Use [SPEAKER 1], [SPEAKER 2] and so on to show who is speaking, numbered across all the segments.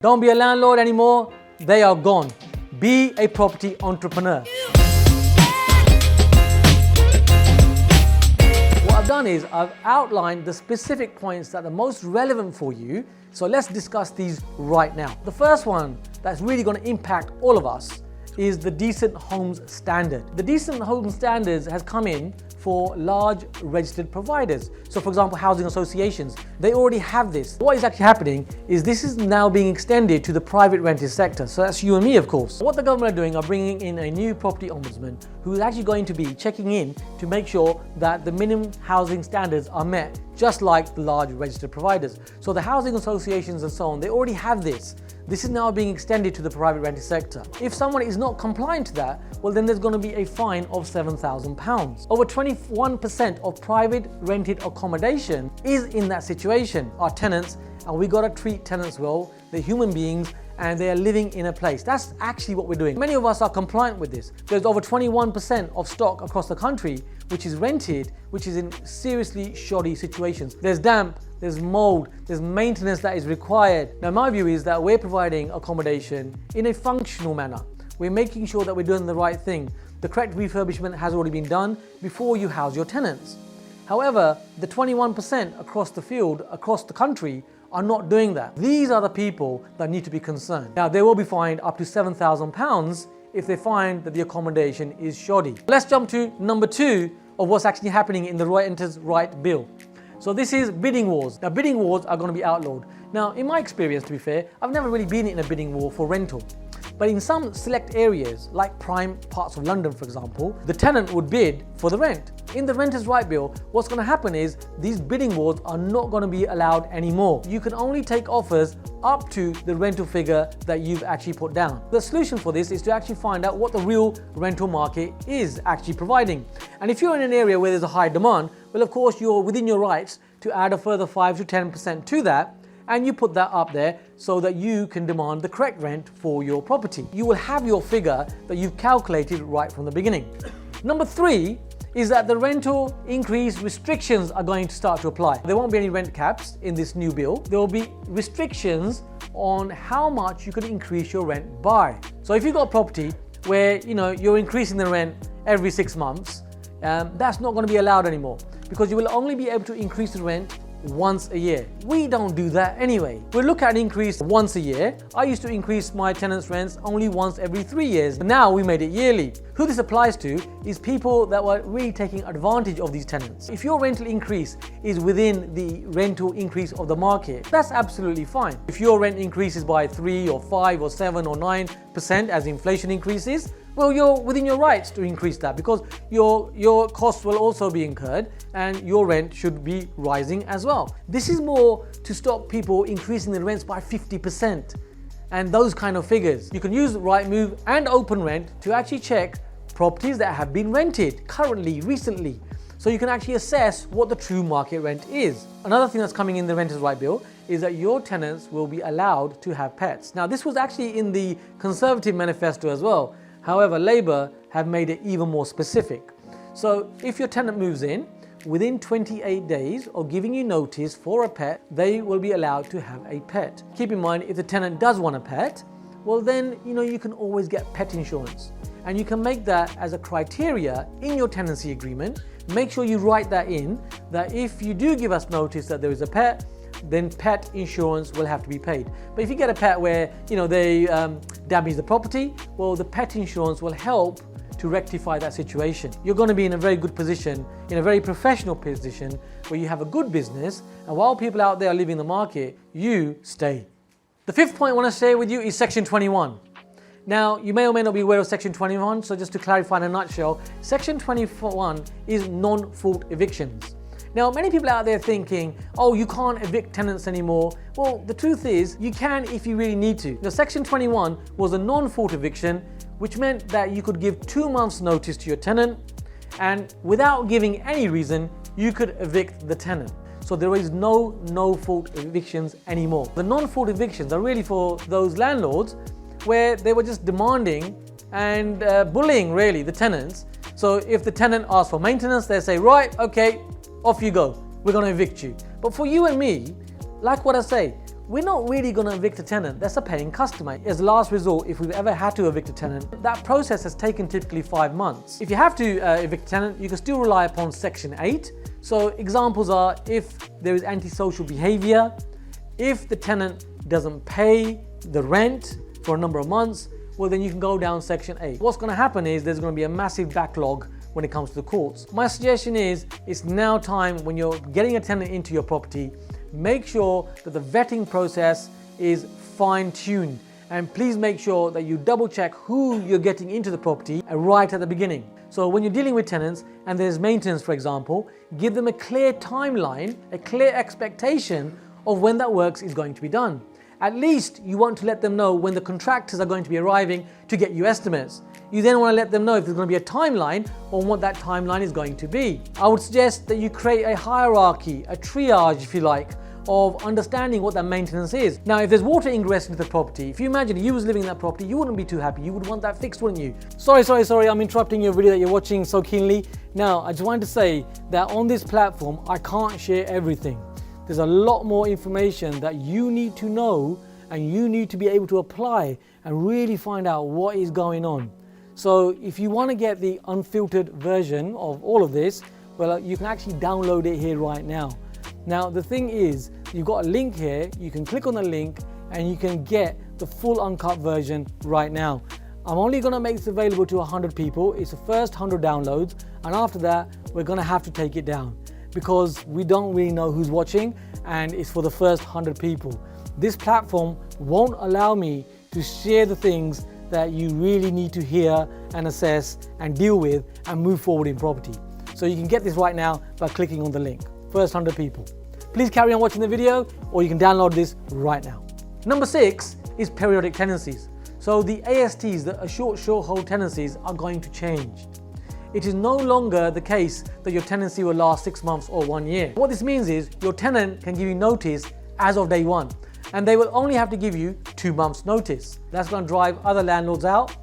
[SPEAKER 1] Don't be a landlord anymore, they are gone. Be a property entrepreneur. What I've done is I've outlined the specific points that are most relevant for you. So let's discuss these right now. The first one that's really going to impact all of us is the Decent Homes Standard. The Decent Homes Standards has come in for large registered providers. So for example, housing associations, they already have this. What is actually happening is this is now being extended to the private rented sector. So that's you and me, of course. What the government are doing are bringing in a new property ombudsman who is actually going to be checking in to make sure that the minimum housing standards are met, just like the large registered providers. So the housing associations and so on, they already have this. This is now being extended to the private rented sector. If someone is not compliant to that, well then there's going to be a fine of £7,000. Over 21% of private rented accommodation is in that situation, are tenants, and we got to treat tenants well. They're human beings and they are living in a place. That's actually what we're doing. Many of us are compliant with this. There's over 21% of stock across the country which is rented, which is in seriously shoddy situations. There's damp, there's mold, there's maintenance that is required. Now my view is that we're providing accommodation in a functional manner. We're making sure that we're doing the right thing. The correct refurbishment has already been done before you house your tenants. However, the 21% across the field, across the country, are not doing that. These are the people that need to be concerned. Now they will be fined up to £7,000 if they find that the accommodation is shoddy. Let's jump to number 2 of what's actually happening in the Renters' Right Bill. So this is bidding wars. Now bidding wars are going to be outlawed. Now in my experience, to be fair, I've never really been in a bidding war for rental. But in some select areas, like prime parts of London for example, the tenant would bid for the rent. In the Renters' Right Bill, what's going to happen is these bidding wars are not going to be allowed anymore. You can only take offers up to the rental figure that you've actually put down. The solution for this is to actually find out what the real rental market is actually providing. And if you're in an area where there's a high demand, well of course you're within your rights to add a further 5 to 10% to that, and you put that up there so that you can demand the correct rent for your property. You will have your figure that you've calculated right from the beginning. Number 3 is that the rental increase restrictions are going to start to apply. There won't be any rent caps in this new bill. There will be restrictions on how much you can increase your rent by. So if you've got a property where you're increasing the rent every 6 months, that's not going to be allowed anymore, because you will only be able to increase the rent once a year. We don't do that anyway. We look at an increase once a year. I used to increase my tenants' rents only once every 3 years, but now we made it yearly. Who this applies to is people that were really taking advantage of these tenants. If your rental increase is within the rental increase of the market, that's absolutely fine. If your rent increases by 3 or 5 or 7 or 9% as inflation increases, well, you're within your rights to increase that, because your costs will also be incurred and your rent should be rising as well. This is more to stop people increasing the rents by 50% and those kind of figures. You can use Rightmove and OpenRent to actually check properties that have been rented currently, recently, so you can actually assess what the true market rent is. Another thing that's coming in the Renters' Right Bill is that your tenants will be allowed to have pets. Now this was actually in the Conservative manifesto as well. However, Labour have made it even more specific. So if your tenant moves in, within 28 days of giving you notice for a pet, they will be allowed to have a pet. Keep in mind, if the tenant does want a pet, well then you can always get pet insurance. And you can make that as a criteria in your tenancy agreement. Make sure you write that in, that if you do give us notice that there is a pet, then pet insurance will have to be paid. But if you get a pet where they damage the property, well the pet insurance will help to rectify that situation. You're going to be in a very good position, in a very professional position, where you have a good business, and while people out there are leaving the market, you stay. The 5th point I want to share with you is Section 21. Now, you may or may not be aware of Section 21, so just to clarify in a nutshell, Section 21 is non-fault evictions. Now, many people out there thinking, oh, you can't evict tenants anymore. Well, the truth is, you can if you really need to. Now, Section 21 was a non-fault eviction, which meant that you could give 2 months notice to your tenant, and without giving any reason, you could evict the tenant. So there is no fault evictions anymore. The non-fault evictions are really for those landlords where they were just demanding and bullying really the tenants. So if the tenant asks for maintenance, they say, right, okay, off you go, we're going to evict you. But for you and me, like what I say, we're not really going to evict a tenant. That's a paying customer. As a last resort, if we've ever had to evict a tenant, that process has taken typically 5 months. If you have to evict a tenant, you can still rely upon Section 8. So examples are if there is antisocial behavior, if the tenant doesn't pay the rent for a number of months, well then you can go down Section 8. What's going to happen is there's going to be a massive backlog when it comes to the courts. My suggestion is it's now time, when you're getting a tenant into your property, make sure that the vetting process is fine-tuned, and please make sure that you double check who you're getting into the property right at the beginning. So when you're dealing with tenants and there's maintenance, for example, give them a clear timeline, a clear expectation of when that work is going to be done. At least you want to let them know when the contractors are going to be arriving to get you estimates. You then want to let them know if there's going to be a timeline on what that timeline is going to be. I would suggest that you create a hierarchy, a triage if you like, of understanding what that maintenance is. Now, if there's water ingress into the property, if you imagine you was living in that property, you wouldn't be too happy. You would want that fixed, wouldn't you? Sorry, I'm interrupting your video that you're watching so keenly. Now, I just wanted to say that on this platform, I can't share everything. There's a lot more information that you need to know and you need to be able to apply and really find out what is going on. So if you want to get the unfiltered version of all of this, well, you can actually download it here right now. Now, the thing is, you've got a link here, you can click on the link and you can get the full uncut version right now. I'm only going to make this available to 100 people. It's the first 100 downloads, and after that, we're going to have to take it down because we don't really know who's watching, and it's for the first 100 people. This platform won't allow me to share the things that you really need to hear and assess and deal with and move forward in property. So you can get this right now by clicking on the link. First 100 people. Please carry on watching the video, or you can download this right now. Number 6 is periodic tenancies. So the ASTs, the short hold tenancies, are going to change. It is no longer the case that your tenancy will last 6 months or 1 year. What this means is your tenant can give you notice as of day 1, and they will only have to give you 2 months notice. That's going to drive other landlords out,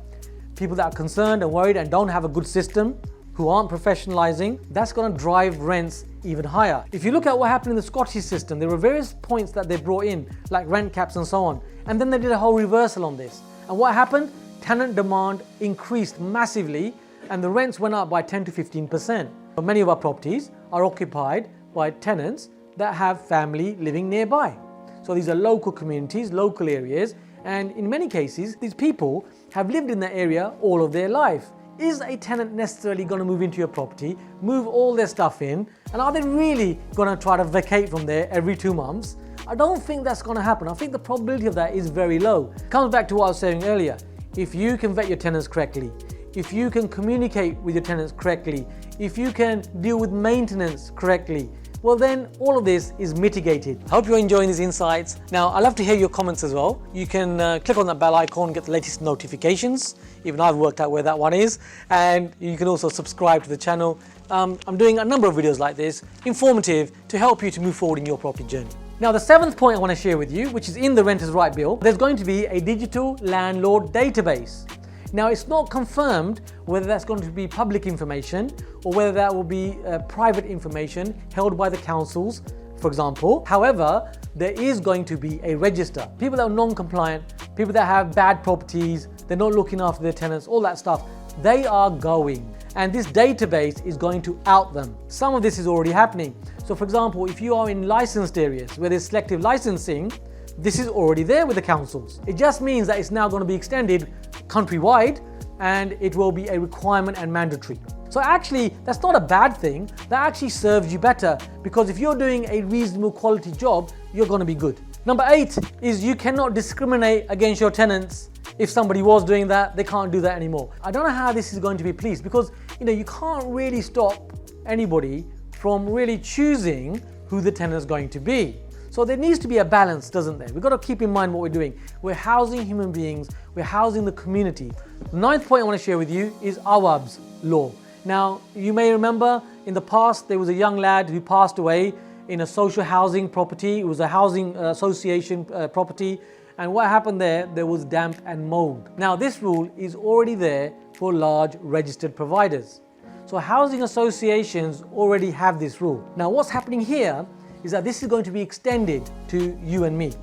[SPEAKER 1] people that are concerned and worried and don't have a good system, who aren't professionalizing. That's going to drive rents even higher. If you look at what happened in the Scottish system, there were various points that they brought in, like rent caps and so on, and then they did a whole reversal on this. And what happened? Tenant demand increased massively and the rents went up by 10 to 15%. But many of our properties are occupied by tenants that have family living nearby. So these are local communities, local areas, and in many cases, these people have lived in that area all of their life. Is a tenant necessarily going to move into your property, move all their stuff in, and are they really going to try to vacate from there every 2 months? I don't think that's going to happen. I think the probability of that is very low. It comes back to what I was saying earlier. If you can vet your tenants correctly, if you can communicate with your tenants correctly, if you can deal with maintenance correctly, well then all of this is mitigated. I hope you're enjoying these insights. Now, I'd love to hear your comments as well. You can click on that bell icon, get the latest notifications. Even I've worked out where that one is. And you can also subscribe to the channel. I'm doing a number of videos like this, informative, to help you to move forward in your property journey. Now, the 7th point I want to share with you, which is in the Renters' Right Bill, there's going to be a digital landlord database. Now, it's not confirmed whether that's going to be public information or whether that will be private information held by the councils, for example. However, there is going to be a register. People that are non-compliant, people that have bad properties, they're not looking after their tenants, all that stuff, they are going. And this database is going to out them. Some of this is already happening. So for example, if you are in licensed areas where there's selective licensing, this is already there with the councils. It just means that it's now going to be extended countrywide and it will be a requirement and mandatory. So actually, that's not a bad thing. That actually serves you better, because if you're doing a reasonable quality job, you're going to be good. Number 8 is you cannot discriminate against your tenants. If somebody was doing that, they can't do that anymore. I don't know how this is going to be policed, because you can't really stop anybody from really choosing who the tenant is going to be. So there needs to be a balance, doesn't there? We've got to keep in mind what we're doing. We're housing human beings, we're housing the community. The 9th point I want to share with you is Awab's law. Now, you may remember in the past there was a young lad who passed away in a social housing property. It was a housing association property. And what happened there was damp and mold. Now, this rule is already there for large registered providers. So housing associations already have this rule. Now, what's happening here is that this is going to be extended to you and me.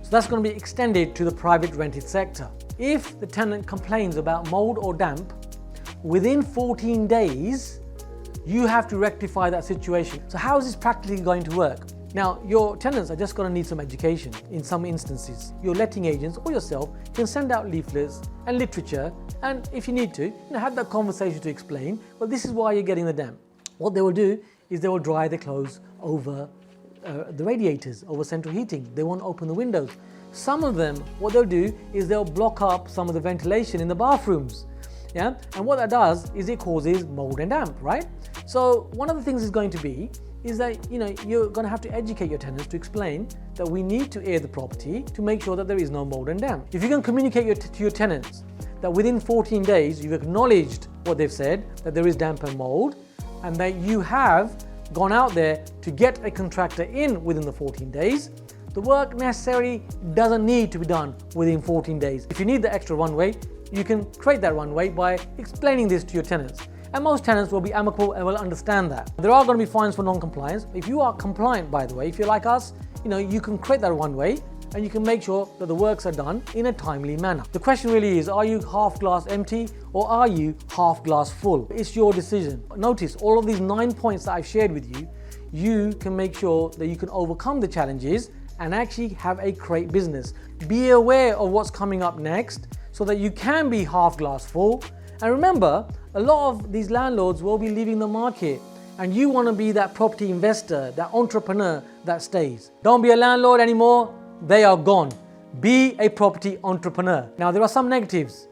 [SPEAKER 1] So that's going to be extended to the private rented sector. If the tenant complains about mold or damp, within 14 days, you have to rectify that situation. So how is this practically going to work? Now, your tenants are just going to need some education in some instances. Your letting agents or yourself can send out leaflets and literature, and if you need to, have that conversation to explain, well, this is why you're getting the damp. What they will do is they will dry the clothes over the radiators, over central heating. They won't open the windows. Some of them, what they'll do is they'll block up some of the ventilation in the bathrooms. Yeah, and what that does is it causes mold and damp, right? So one of the things is going to be is that you're going to have to educate your tenants to explain that we need to air the property to make sure that there is no mold and damp. If you can communicate to your tenants that within 14 days you've acknowledged what they've said, that there is damp and mold, and that you have gone out there to get a contractor in within the 14 days, the work necessarily doesn't need to be done within 14 days. If you need the extra runway, you can create that runway by explaining this to your tenants. And most tenants will be amicable and will understand that. There are going to be fines for non-compliance. If you are compliant, by the way, if you're like us, you can create that runway and you can make sure that the works are done in a timely manner. The question really is, are you half glass empty or are you half glass full? It's your decision. Notice all of these 9 points that I've shared with you, you can make sure that you can overcome the challenges and actually have a great business. Be aware of what's coming up next so that you can be half glass full. And remember, a lot of these landlords will be leaving the market and you want to be that property investor, that entrepreneur that stays. Don't be a landlord anymore, they are gone. Be a property entrepreneur. Now, there are some negatives.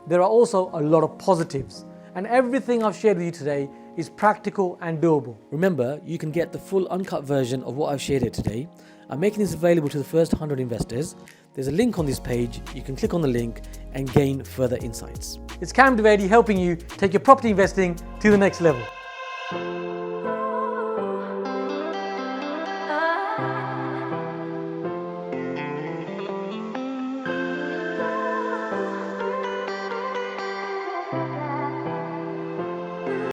[SPEAKER 1] There are also a lot of positives. And everything I've shared with you today is practical and doable. Remember, you can get the full uncut version of what I've shared here today. I'm making this available to the first 100 investors. There's a link on this page. You can click on the link and gain further insights. It's Cam Dwivedi helping you take your property investing to the next level.